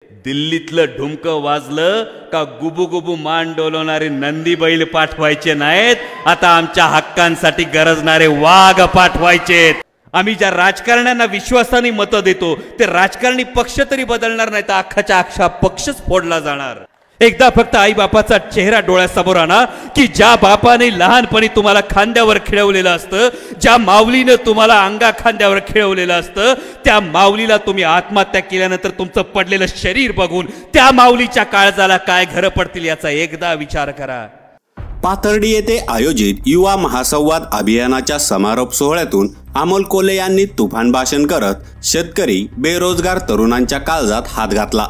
दिल्लीतलं ढुमकं वाजलं का गुबुगुबू मान डोलवणारे नंदी बैल पाठवायचे नाहीत, आता आमच्या हक्कांसाठी गरजणारे वाघ पाठवायचेत। आम्ही ज्या राजकारण्यांना विश्वासाने मतं देतो ते राजकारणी पक्ष तरी बदलणार नाही तर अख्खाच्या अख्खा पक्षच फोडला जाणार। एकदा फक्त आई बापाचा चेहरा डोळ्यासमोर आणा की ज्या बापाने लहानपणी तुम्हाला खांद्यावर खेळवलेलं असतं, ज्या माऊलीने तुम्हाला अंगा खांद्यावर खेळवलेलं असतं, त्या माऊलीला तुम्ही आत्महत्या केल्यानंतर तुमचं पडलेलं शरीर बघून त्या माऊलीच्या काळजाला काय घरं पडतील याचा एकदा विचार करा। पाथर्डी येथे आयोजित युवा महासंवाद अभियानाच्या समारोप सोहळ्यातून अमोल कोल्हे यांनी तुफान भाषण करत शेतकरी बेरोजगार तरुणांच्या काळजात हात घातला।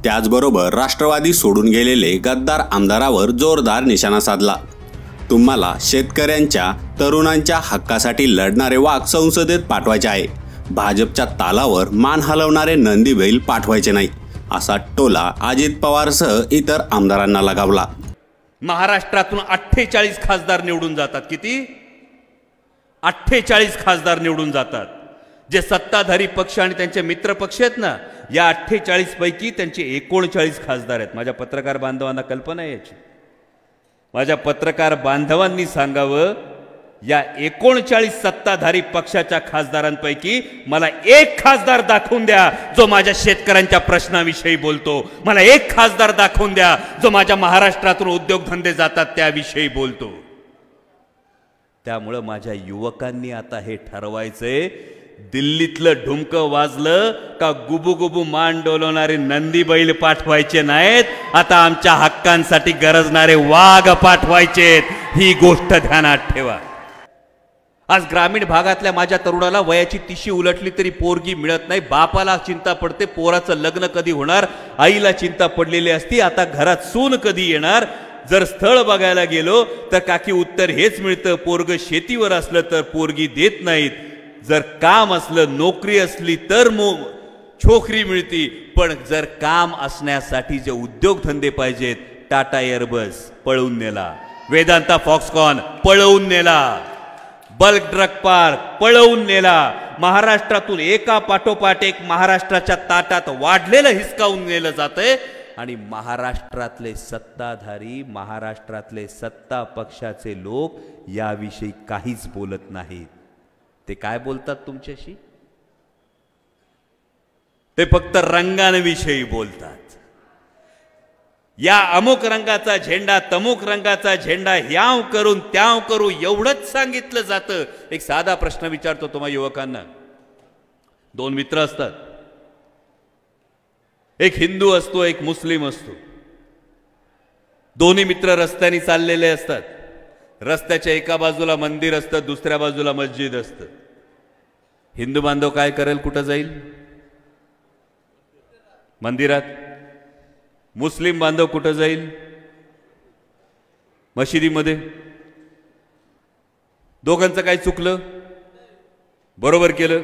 त्याचबरोबर राष्ट्रवादी सोडून गेलेले गद्दार आमदारावर जोरदार निशाणा साधला। तुम्हाला शेतकऱ्यांच्या तरुणांच्या हक्कासाठी लढणारे वाघ संसदेत पाठवायचे आहे, भाजपच्या तालावर मान हलवणारे नंदी बैल पाठवायचे नाही, असा टोला अजित पवारसह इतर आमदारांना लगावला। महाराष्ट्रातून 48 खासदार निवडून जातात। किती? 48 खासदार निवडून जातात। जे सत्ताधारी पक्ष आणि त्यांचे मित्र पक्ष आहेत ना, या 48 पैकी त्यांचे 39 खासदार आहेत। माझ्या पत्रकार बांधवांना कल्पना आहे याची? माझ्या पत्रकार बांधवांनी सांगावं, या 39 सत्ताधारी पक्षाच्या खासदारांपैकी मला एक खासदार दाखवून द्या जो माझ्या शेतकऱ्यांच्या प्रश्नाविषयी बोलतो, मला एक खासदार दाखवून द्या जो माझ्या महाराष्ट्रातून उद्योगधंदे जातात त्याविषयी बोलतो। त्यामुळे माझ्या युवकांनी आता हे ठरवायचंय, दिल्लीतलं ढुमकं वाजलं का गुबुगुबू मान डोलवणारे नंदी बैल पाठवायचे नाहीत, आता आमच्या हक्कांसाठी गरजणारे वाघ पाठवायचेत, ही गोष्ट ध्यानात ठेवा। आज ग्रामीण भागातल्या माझ्या तरुणाला वयाची 30 उलटली तरी पोरगी मिळत नाही। बापाला चिंता पडते पोराचं लग्न कधी होणार, आईला चिंता पडलेली असती आता घरात सून कधी येणार। जर स्थळ बघायला गेलो तर काकी उत्तर हेच मिळतं, पोरग शेतीवर असलं तर पोरगी देत नाहीत, जर काम असलं नोकरी असली तर छोकरी मिळती, पण जर काम असण्यासाठी जे उद्योगधंदे पाहिजेत, टाटा एअरबस पळवून नेला, वेदांता फॉक्सकॉन पळवून नेला, बल्क ड्रग पार्क पळवून नेला, महाराष्ट्रातून एका पाठोपाठ एक महाराष्ट्राच्या ताटात वाढलेलं हिसकावून नेलं जातंय आणि महाराष्ट्रातले सत्ताधारी, महाराष्ट्रातले सत्ता पक्षाचे लोक याविषयी काहीच बोलत नाहीत। ते काय बोलतात तुमच्याशी? ते फक्त रंगांविषयी बोलतात। या अमुक रंगाचा झेंडा, तमुक रंगाचा झेंडा, ह्याव करून त्याव करू एवढंच सांगितलं जातं। एक साधा प्रश्न विचारतो तुम्हा युवकांना, 2 मित्र असतात, एक हिंदू असतो एक मुस्लिम असतो, दोन्ही मित्र रस्त्याने चाललेले असतात, रस्त्याच्या एका बाजूला मंदिर असतं दुसऱ्या बाजूला मस्जिद असतं। हिंदू बांधव काय करेल? कुठं जाईल? मंदिरात। मुस्लिम बांधव कुठं जाईल? मशिदीमध्ये। दोघांचं काय चुकलं? बरोबर केलं।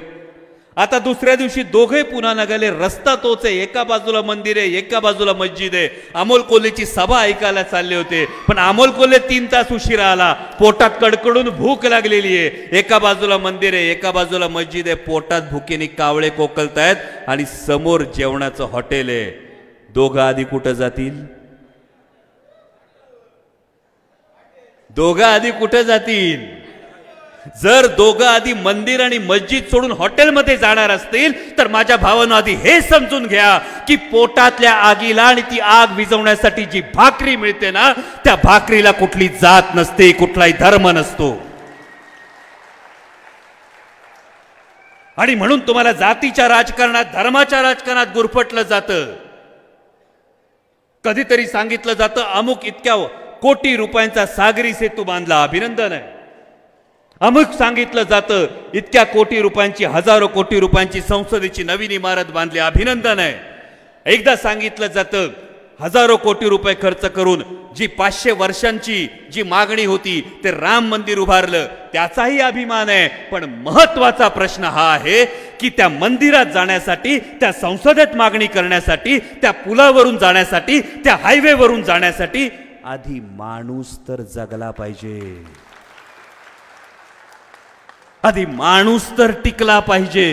आता दुसऱ्या दिवशी दोघे पुन्हा निघाले, रस्ता तोच आहे, एका बाजूला मंदिर आहे एका बाजूला मस्जिद आहे। अमोल कोल्हेची सभा ऐकायला चालले होते, पण अमोल कोल्हे 3 तास उशिरा आला, पोटात कडकडून भूक लागलेली आहे, एका बाजूला मंदिर आहे एका बाजूला मस्जिद आहे, पोटात भुकेने कावळे कोकलतायत आणि समोर जेवणाचं हॉटेल आहे। दोघं आधी कुठं जातील? दोघं आधी कुठं जातील? जर दोघं आधी मंदिर आणि मस्जिद सोडून हॉटेलमध्ये जाणार असतील तर माझ्या भावांनो आधी हे समजून घ्या की पोटातल्या आगीला आणि ती आग विझवण्यासाठी जी भाकरी मिळते ना, त्या भाकरीला कुठली जात नसते, कुठलाही धर्म नसतो। आणि म्हणून तुम्हाला जातीच्या राजकारणात, धर्माच्या राजकारणात गुरफटलं जातं। कधीतरी सांगितलं जातं अमुक इतक्या कोटी रुपयांचा सागरी सेतू बांधला, अभिनंदन आहे। अमुक सांगितलं जातं इतक्या कोटी रुपयांची, हजारो कोटी रुपयांची संसदेची नवीन इमारत बांधली, अभिनंदन आहे। एकदा सांगितलं जातं हजारो कोटी रुपये खर्च करून जी 500 वर्षांची जी मागणी होती ते राम मंदिर उभारलं, त्याचाही अभिमान आहे। पण महत्त्वाचा प्रश्न हा आहे की त्या मंदिरात जाण्यासाठी, त्या संसदेत मागणी करण्यासाठी, त्या पुलावरून जाण्यासाठी, त्या हायवेवरून जाण्यासाठी आधी माणूस तर जगला पाहिजे, आधी माणूस तर टिकला पाहिजे।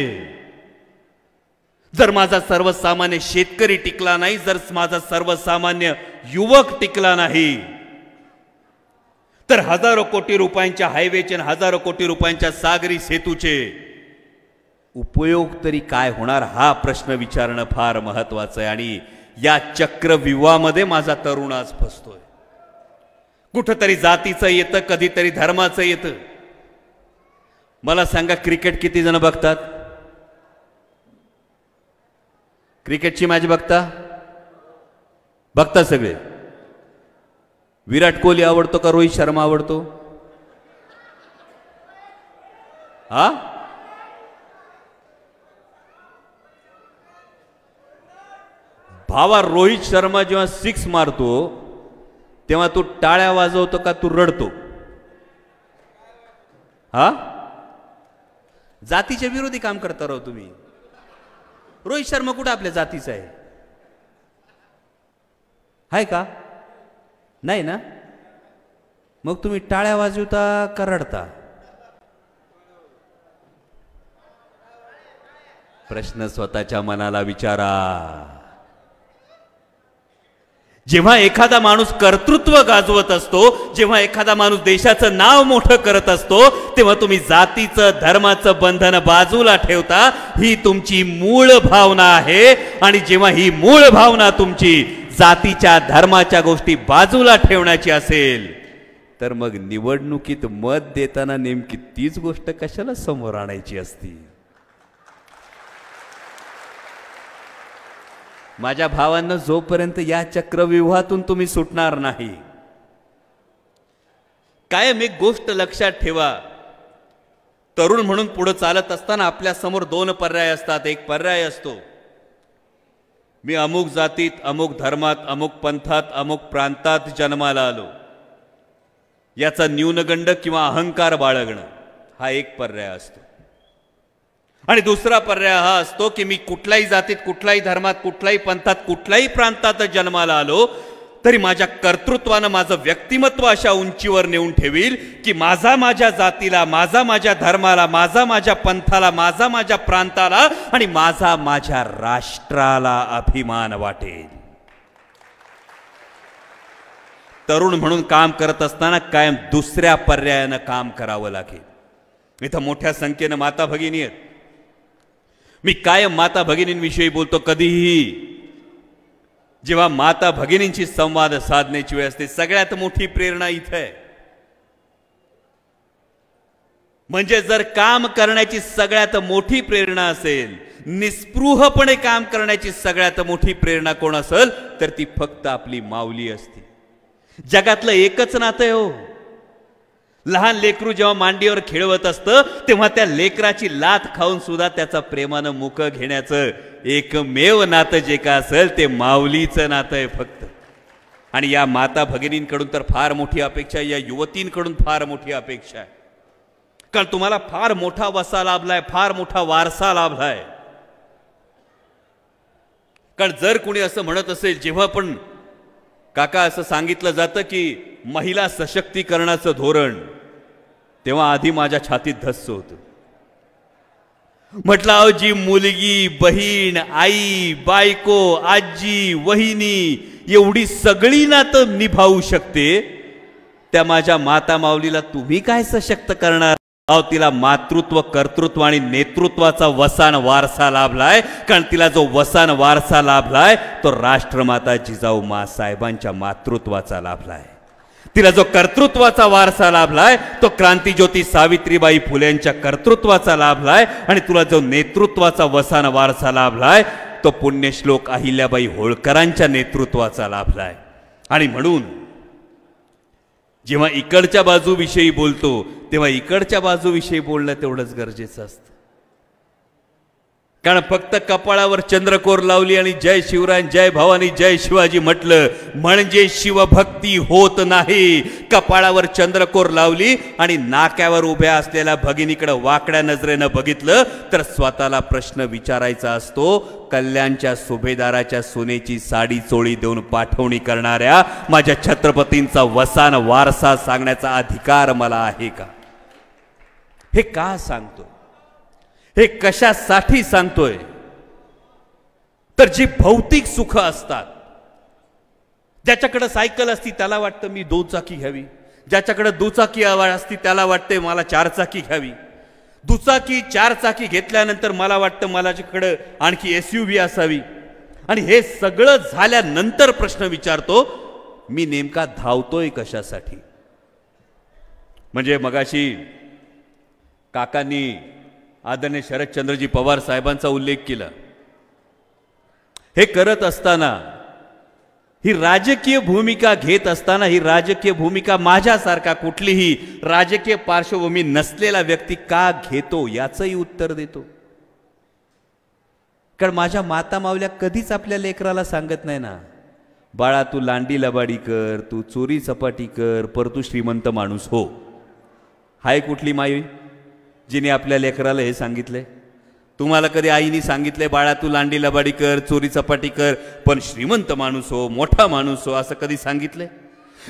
जर माझा सर्वसामान्य शेतकरी टिकला नाही, जर माझा सर्वसामान्य युवक टिकला नाही, तर हजारो कोटी रुपयांच्या हायवेचे आणि हजारो कोटी रुपयांच्या सागरी सेतूचे उपयोग तरी काय होणार, हा प्रश्न विचारणं फार महत्वाचं आहे. आणि या चक्रव्यूहामध्ये माझा तरुण आज फसतोय. कुठंतरी जातीचं येतं, कधीतरी धर्माचं येतं. मला सांगा, क्रिकेट किती जण बघतात? क्रिकेटची मॅच बघता सगळे. विराट कोहली आवडतो का रोहित शर्मा आवडतो? हा, भावा, रोहित शर्मा जेव्हा 6 मारतो तेव्हा तू टाळ्या वाजवतो का तू रडतो? हा, जातीच्या विरोधी काम करता राहो तुम्ही. रोहित शर्मा कुठं आपल्या जातीचा आहे का? नाही ना. मग तुम्ही टाळ्या वाजवता का रडता? प्रश्न स्वतःच्या मनाला विचारा. जेव्हा एखादा माणूस कर्तृत्व गाजवत असतो, जेव्हा एखादा माणूस देशाचं नाव मोठं करत असतो, तेव्हा तुम्ही जातीचं धर्माचं बंधन बाजूला ठेवता. ही तुमची मूळ भावना आहे. आणि जेव्हा ही मूळ भावना तुमची जातीच्या धर्माच्या गोष्टी बाजूला ठेवण्याची असेल, तर मग निवडणुकीत मत देताना नेमकी तीच गोष्ट कशाला समोर आणायची असती? माझ्या भावांना, जोपर्यंत या चक्रव्यूहातून तुम्ही सुटणार नाही, कायम एक गोष्ट लक्षात ठेवा. तरुण म्हणून पुढे चालत असताना आपल्या समोर 2 पर्याय असतात. एक पर्याय असतो, मी अमुक जातीत, अमुक धर्मात, अमुक पंथात, अमुक प्रांतात जन्माला आलो, याचा न्यूनगंड किंवा अहंकार बाळगणं, हा एक पर्याय असतो. आणि दुसरा पर्याय हा असतो की मी कुठल्याही जातीत, कुठल्याही धर्मात, कुठल्याही पंथात, कुठल्याही प्रांतात जन्माला आलो तरी माझ्या कर्तृत्वानं माझं व्यक्तिमत्व अशा उंचीवर नेऊन ठेवील की माझा माझ्या जातीला, माझा माझ्या धर्माला, माझा माझ्या पंथाला, माझा माझ्या प्रांताला आणि माझा माझ्या राष्ट्राला अभिमान वाटेल. तरुण म्हणून काम करत असताना कायम दुसऱ्या पर्यायानं काम करावं लागेल. इथं मोठ्या संख्येनं माता भगिनी आहेत. मी कायम माता भगिनींविषयी बोलतो. कधीही जेव्हा माता भगिनींशी संवाद साधण्याची वेळ असते, सगळ्यात मोठी प्रेरणा इथे आहे. म्हणजे जर काम करण्याची सगळ्यात मोठी प्रेरणा असेल, निस्पृहपणे काम करण्याची सगळ्यात मोठी प्रेरणा कोण असेल, तर ती फक्त आपली माऊली असते. जगातलं एकच नातं आहे हो. लहान लेकरू जेव्हा मांडीवर खेळवत असतं तेव्हा त्या लेकराची लाथ खाऊन सुद्धा त्याचा प्रेमानं मुकं घेण्याचं एकमेव नातं जे का असेल ते माऊलीचं नातं आहे फक्त. आणि या माता भगिनींकडून तर फार मोठी अपेक्षा आहे, या युवतींकडून फार मोठी अपेक्षा आहे. कारण तुम्हाला फार मोठा वसा लाभलाय, फार मोठा वारसा लाभलाय. कारण जर कोणी असं म्हणत असेल, जेव्हा पण काका असं सांगितलं जातं की महिला सशक्तीकरणाचं धोरण, तेव्हा आधी माझ्या छातीत धस्स होतं. म्हटलं, अहो जी मुलगी, बहीण, आई, बायको, आजी, वहिनी एवढी सगळी नातं निभावू शकते, त्या माझ्या माता माऊलीला तुम्ही काय सशक्त करणार? अहो तिला मातृत्व, कर्तृत्व आणि नेतृत्वाचा वसान वारसा लाभलाय. कारण तिला जो वसान वारसा लाभलाय तो राष्ट्रमाता जिजाऊ साहेबांच्या मातृत्वाचा लाभलाय. तिला जो कर्तृत्वाचा वारसा लाभलाय तो क्रांतिज्योती सावित्रीबाई फुलेंच्या कर्तृत्वाचा लाभलाय. आणि तुला जो नेतृत्वाचा वसान वारसा लाभलाय तो पुण्यश्लोक अहिल्याबाई होळकरांच्या नेतृत्वाचा लाभलाय. आणि म्हणून जेव्हा इकडच्या बाजूविषयी बोलतो तेव्हा इकडच्या बाजूविषयी बोलणं तेवढंच गरजेचं असतं. कारण फक्त कपाळावर चंद्रकोर लावली आणि जय शिवराय, जय भवानी, जय शिवाजी म्हटलं म्हणजे शिवभक्ती होत नाही. कपाळावर चंद्रकोर लावली आणि नाक्यावर उभ्या असलेल्या भगिनीकडे वाकड्या नजरेनं बघितलं तर स्वतःला प्रश्न विचारायचा असतो, कल्याणच्या सुभेदाराच्या सोनेची साडी चोळी देऊन पाठवणी करणाऱ्या माझ्या छत्रपतींचा वसान वारसा सांगण्याचा अधिकार मला आहे का? हे का सांगतो? हे कशासाठी सांगतोय? तर जी भौतिक सुख असतात, ज्याच्याकडे सायकल असती त्याला वाटतं मी 2 चाकी घ्यावी, ज्याच्याकडे दुचाकी असती त्याला वाटते मला 4 चाकी घ्यावी, दुचाकी 4 चाकी घेतल्यानंतर मला वाटतं माझ्याकडे आणखी SUV असावी. आणि हे सगळं झाल्यानंतर प्रश्न विचारतो मी नेमका धावतोय कशासाठी. म्हणजे मगाशी काकांनी आदरणीय शरदचंद्रजी पवार साहेबांचा उल्लेख केला. हे करत असताना, ही राजकीय भूमिका घेत असताना, ही राजकीय भूमिका माझ्यासारखा कुठलीही राजकीय पार्श्वभूमी नसलेला व्यक्ती का घेतो याचंही उत्तर देतो. कारण माझ्या माता मावल्या कधीच आपल्या लेकराला सांगत नाही ना, बाळा तू लांडी लबाडी कर, तू चोरी चपाटी कर, पर तू श्रीमंत माणूस हो. हाय कुठली माई जिने आपल्या लेकराला हे सांगितलंय? तुम्हाला कधी आईने सांगितलंय बाळा तू लांडी लबाडी कर, चोरी चपाटी कर, पण श्रीमंत माणूस हो, मोठा माणूस हो, असं कधी सांगितलंय?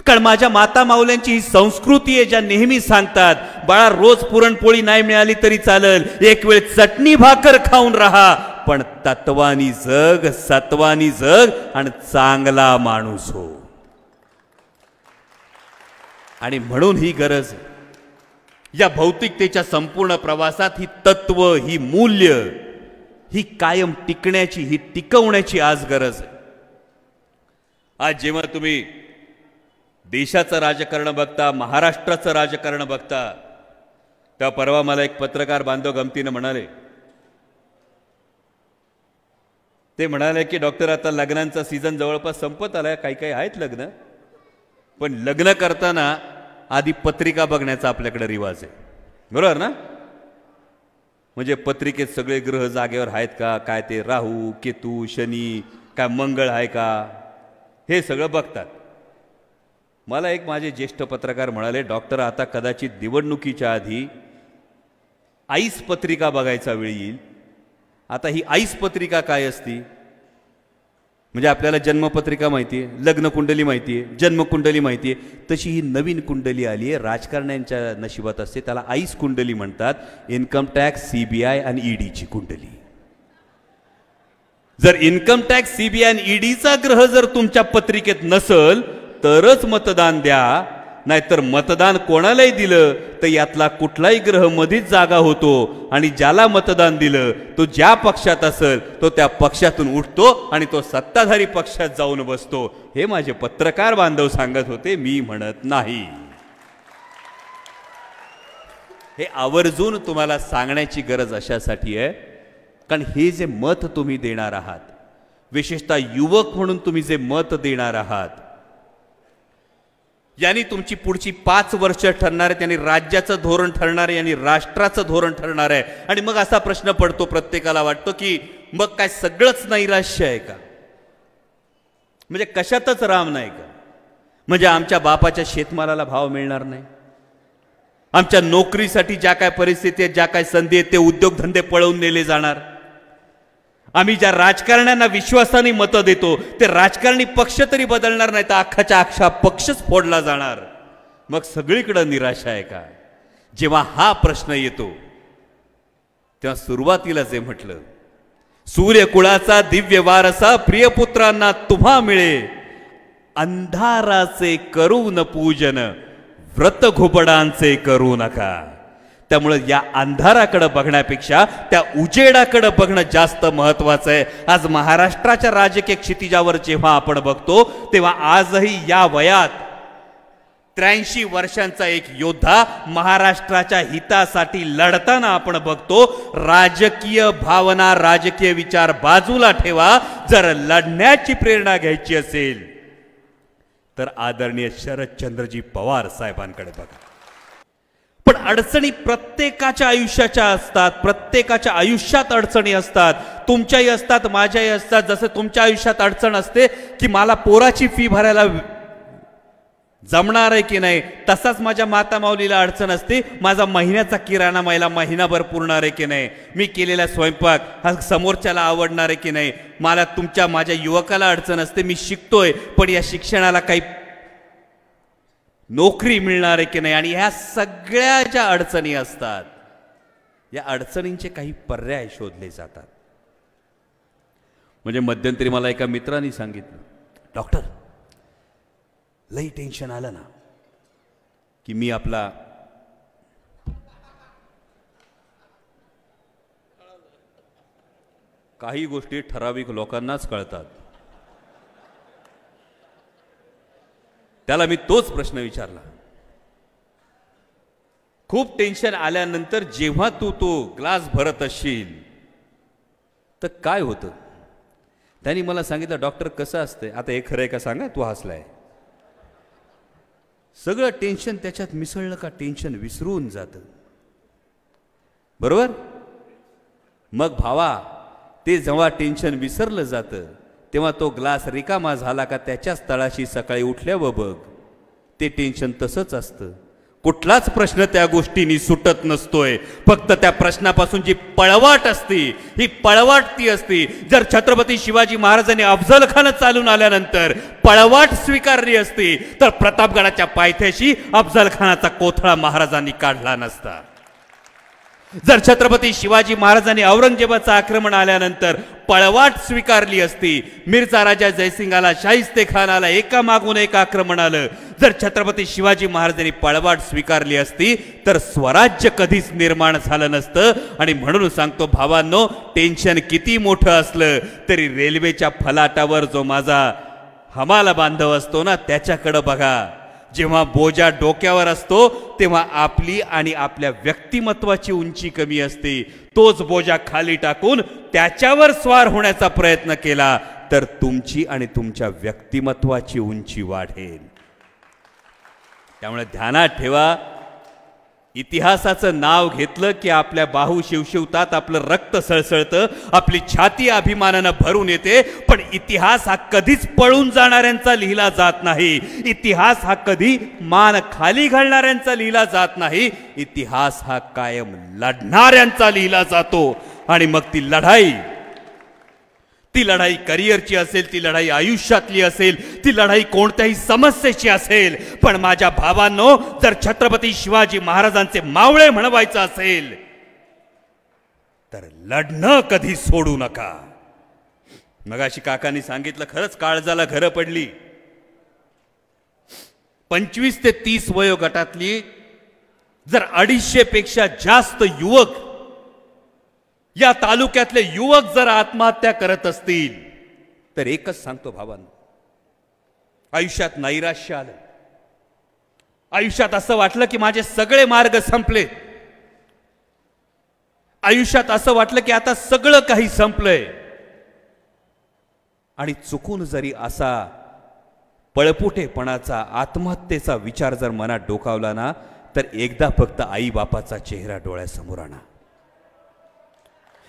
कारण माझ्या माता मावल्यांची ही संस्कृती आहे, ज्या नेहमी सांगतात बाळा रोज पुरणपोळी नाही मिळाली तरी चालेल, एक वेळ चटणी भाकर खाऊन राहा, पण तत्वानी जग, सत्वानी जग आणि चांगला माणूस हो. आणि म्हणून ही गरज, या भौतिकतेच्या संपूर्ण प्रवासात ही तत्व, ही मूल्य, ही कायम टिकण्याची, ही टिकवण्याची आज गरज आहे. आज जेव्हा तुम्ही देशाचं राजकारण बघता, महाराष्ट्राचं राजकारण बघता, त्या परवा मला एक पत्रकार बांधव गमतीनं म्हणाले, ते म्हणाले की डॉक्टर आता लग्नांचा सीझन जवळपास संपत आलाय, काही काही आहेत लग्न, पण लग्न करताना आधी पत्रिका बघण्याचा आपल्याकडे रिवाज आहे. बरोबर ना? म्हणजे पत्रिकेत सगळे ग्रह जागेवर आहेत का, काय ते राहू केतू शनी, काय मंगळ आहे का, हे सगळं बघतात. मला एक माझे ज्येष्ठ पत्रकार म्हणाले, डॉक्टर आता कदाचित निवडणुकीच्या आधी आईस पत्रिका बघायचा वेळ येईल. आता ही आईस पत्रिका काय असती? म्हणजे आपल्याला जन्मपत्रिका माहिती आहे, लग्नकुंडली माहिती आहे, जन्मकुंडली माहिती आहे, तशी ही नवीन कुंडली आली आहे, राजकारण्यांच्या नशिबात असते, त्याला आईस कुंडली म्हणतात. इन्कम टॅक्स, CBI आणि EDची कुंडली. जर इन्कम टॅक्स, CBI आणि EDचा ग्रह जर तुमच्या पत्रिकेत नसल तरच मतदान द्या, नाहीतर मतदान कोणालाही दिलं तर यातला कुठलाही ग्रह मध्येच जागा होतो आणि ज्याला मतदान दिलं तो ज्या पक्षात असेल तो त्या पक्षातून उठतो आणि तो सत्ताधारी पक्षात जाऊन बसतो. हे माझे पत्रकार बांधव सांगत होते, मी म्हणत नाही. हे आवर्जून तुम्हाला सांगण्याची गरज अशासाठी आहे, कारण हे जे मत तुम्ही देणार आहात, विशेषतः युवक म्हणून तुम्ही जे मत देणार आहात, यांनी तुमची पुढची 5 वर्ष ठरणार आहे, त्यांनी राज्याचं धोरण ठरणार आहे, यांनी राष्ट्राचं धोरण ठरणार आहे. आणि मग असा प्रश्न पडतो, प्रत्येकाला वाटतो की मग काय सगळंच नैराश्य आहे का? म्हणजे कशातच राम नाही का? म्हणजे आमच्या बापाच्या शेतमालाला भाव मिळणार नाही, आमच्या नोकरीसाठी ज्या काय परिस्थिती आहेत, ज्या काय संधी आहेत, ते उद्योगधंदे पळवून नेले जाणार, आम्ही ज्या राजकारण्यांना विश्वासाने मतं देतो ते राजकारणी पक्ष तरी बदलणार नाही तर अख्खाच्या अख्खा पक्षच फोडला जाणार. मग सगळीकडे निराशा आहे का? जेव्हा हा प्रश्न येतो तेव्हा सुरुवातीला जे म्हटलं, सूर्यकुळाचा दिव्य वारसा प्रियपुत्रांना तुम्हा मिळे, अंधाराचे करू न पूजन, व्रत घुबडांचे करू नका. त्यामुळे या अंधाराकडे बघण्यापेक्षा त्या उजेडाकडे बघणं जास्त महत्वाचं आहे. आज महाराष्ट्राच्या राजकीय क्षितिजावर जेव्हा आपण बघतो तेव्हा आजही या वयात 83 वर्षांचा एक योद्धा महाराष्ट्राच्या हितासाठी लढताना आपण बघतो. राजकीय भावना, राजकीय विचार बाजूला ठेवा. जर लढण्याची प्रेरणा घ्यायची असेल तर आदरणीय शरदचंद्रजी पवार साहेबांकडे बघा. पण अडचणी प्रत्येकाच्या आयुष्याच्या असतात, प्रत्येकाच्या आयुष्यात अडचणी असतात, तुमच्याही असतात, माझ्याही असतात. जसं तुमच्या आयुष्यात अडचण असते की मला पोराची फी भरायला जमणार आहे की नाही, तसाच माझ्या माता माऊलीला अडचण असते, माझा महिन्याचा किराणा मला महिनाभर पुरणार आहे की नाही, मी केलेला स्वयंपाक हा समोरच्याला आवडणार आहे की नाही, मला तुमच्या माझ्या युवकाला अडचण असते, मी शिकतोय पण या शिक्षणाला काही नोकरी मिळणार आहे की नाही. आणि ह्या सगळ्या ज्या अडचणी असतात या अडचणींचे काही पर्याय शोधले जातात. म्हणजे मध्यंतरी मला एका मित्राने सांगितलं, डॉक्टर लई टेन्शन आलं ना की मी आपला काही गोष्टी ठराविक लोकांनाच कळतात. त्याला मी तोच प्रश्न विचारला, खूप टेन्शन आल्यानंतर जेव्हा तू तो ग्लास भरत असशील तर काय होतं? त्यांनी मला सांगितलं, डॉक्टर कसं असतंय, आता हे खरं आहे का सांगा, तू हसलाय, सगळं टेन्शन त्याच्यात मिसळलं का टेन्शन विसरून जातं, बरोबर? मग भावा, ते जेव्हा टेन्शन विसरलं जातं तेव्हा तो ग्लास रिकामा झाला का त्याच्याच तळाशी सकाळी उठल्यावर बघ, ते टेन्शन तसंच असतं. कुठलाच प्रश्न त्या गोष्टींनी सुटत नसतोय, फक्त त्या प्रश्नापासून जी पळवाट असते ही पळवाट ती असते. जर छत्रपती शिवाजी महाराजांनी अफजल खान चालून आल्यानंतर पळवाट स्वीकारली असती तर प्रतापगडाच्या पायथ्याशी अफजल खानाचा कोथळा महाराजांनी काढला नसता. जर छत्रपती शिवाजी महाराजांनी औरंगजेबाचं आक्रमण आल्यानंतर पळवाट स्वीकारली असती, मिर्झा राजा जयसिंगाला, शाहिस्ते खानाला एका मागून एक आक्रमण आलं, जर छत्रपती शिवाजी महाराजांनी पळवाट स्वीकारली असती तर स्वराज्य कधीच निर्माण झालं नसतं. आणि म्हणून सांगतो भावांनो, टेन्शन किती मोठं असलं तरी रेल्वेच्या फलाटावर जो माझा हमाल बांधव असतो ना, त्याच्याकडे बघा. जेव्हा बोजा डोक्यावर असतो तेव्हा आपली आणि आपल्या व्यक्तिमत्वाची उंची कमी असते. तोच बोजा खाली टाकून त्याच्यावर स्वार होण्याचा प्रयत्न केला तर तुमची आणि तुमच्या व्यक्तिमत्वाची उंची वाढेल. त्यामुळे ध्यानात ठेवा, इतिहासाचं नाव घेतलं की आपल्या बाहू शिवशिवतात, आपलं रक्त सळसळतं, आपली छाती अभिमानानं भरून येते. पण इतिहास हा कधीच पळून जाणाऱ्यांचा लिहिला जात नाही. इतिहास हा कधी मान खाली घालणाऱ्यांचा लिहिला जात नाही. इतिहास हा कायम लढणाऱ्यांचा लिहिला जातो. आणि मग ती लढाई करिअरची असेल, ती लढाई आयुष्यातली असेल, ती लढाई कोणत्याही समस्येची असेल, पण माझ्या भावांनो, जर छत्रपती शिवाजी महाराजांचे मावळे म्हणवायचं असेल तर लढणं कधी सोडू नका. मगाशी काकांनी सांगितलं, खरंच काळजाला घरं पडली. 25 ते 30 वयोगटातली जर 250 पेक्षा जास्त युवक, या तालुक्यातले युवक जर आत्महत्या करत असतील तर एकच सांगतो भावांनो, आयुष्यात नैराश्य आलं, आयुष्यात असं वाटलं की माझे सगळे मार्ग संपले, आयुष्यात असं वाटलं की आता सगळं काही संपलंय. आणि चुकून जरी असा पळपुटेपणाचा, आत्महत्येचा विचार जर मनात डोकावला ना, तर एकदा फक्त आई बापाचा चेहरा डोळ्यासमोर आणा.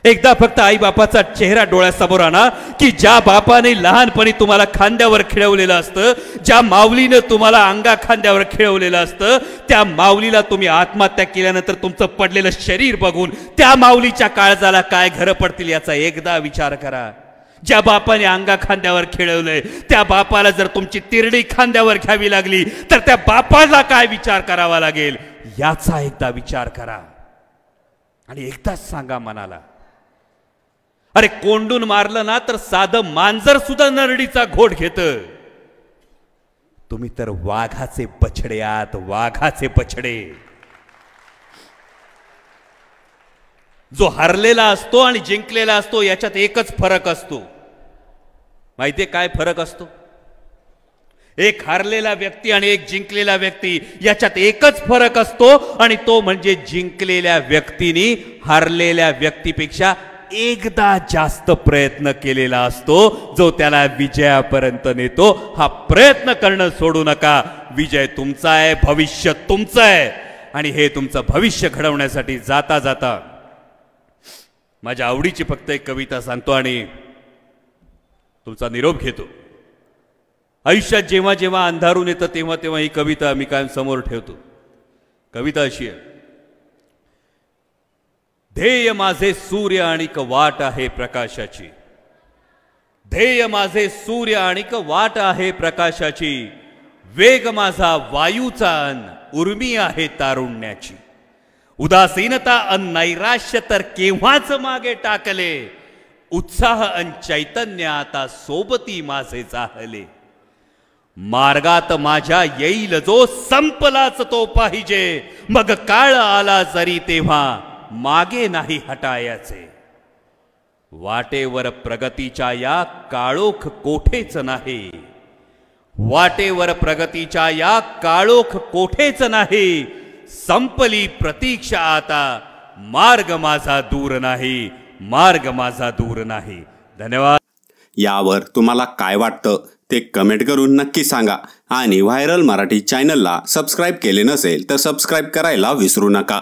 एकदा फक्त आई बापाचा चेहरा डोळ्यासमोर आणा की ज्या बापाने लहानपणी तुम्हाला खांद्यावर खेळवलेलं असतं, ज्या माऊलीने तुम्हाला अंगा खांद्यावर खेळवलेलं असतं, त्या माऊलीला तुम्ही आत्महत्या केल्यानंतर तुमचं पडलेलं शरीर बघून त्या माऊलीच्या काळजाला काय घरं पडतील याचा एकदा विचार करा. ज्या बापाने अंगा खांद्यावर खेळवलंय त्या बापाला जर तुमची तिरडी खांद्यावर घ्यावी लागली तर त्या बापाला काय विचार करावा लागेल याचा एकदा विचार करा. आणि एकदाच सांगा मनाला, अरे कोंडून मारलं ना तर साधं मांजर सुद्धा नरडीचा घोट घेतं, तुम्ही तर वाघाचे बछडे आहात, वाघाचे बछडे. जो हरलेला असतो आणि जिंकलेला असतो याच्यात एकच फरक असतो. माहितीये काय फरक असतो? एक हरलेला व्यक्ती आणि एक जिंकलेला व्यक्ती याच्यात एकच फरक असतो, आणि तो म्हणजे जिंकलेल्या व्यक्तीने हरलेल्या व्यक्तीपेक्षा एकदा जास्त प्रयत्न केलेला असतो, जो त्याला विजयापर्यंत नेतो. हा प्रयत्न करणं सोडू नका. विजय तुमचा आहे, भविष्य तुमचं आहे, आणि हे तुमचं भविष्य घडवण्यासाठी जाता जाता माझ्या आवडीची फक्त एक कविता सांगतो आणि तुमचा निरोप घेतो. आयुष्यात जेव्हा जेव्हा अंधारून येतं तेव्हा तेव्हा ही कविता मी कायम समोर ठेवतो. कविता अशी आहे, ध्येय माझे सूर्य आणिक वाट आहे प्रकाशाची, ध्येय माझे सूर्य आणिक वाट आहे प्रकाशाची, वेग माझा वायूचा अन उर्मी आहे तारुण्याची, उदासीनता अन नैराश्य तर केव्हाच मागे टाकले, उत्साह अन चैतन्य आता सोबती माझे चाहले. मार्गात माझ्या येईल जो संपलाच तो पाहिजे. मग काळ आला जरी तेव्हा मागे नाही हटायचे. वाटेवर प्रगतीच्या या काळोख कोठेच नाही. वाटेवर प्रगतीच्या या काळोख कोठेच नाही. संपली प्रतीक्षा आता. मार्ग माझा दूर नाही. मार्ग माझा दूर नाही. धन्यवाद. यावर तुम्हाला काय वाटतं ते कमेंट करून नक्की सांगा. आणि व्हायरल मराठी चॅनलला सबस्क्राईब केले नसेल तर सबस्क्राईब करायला विसरू नका.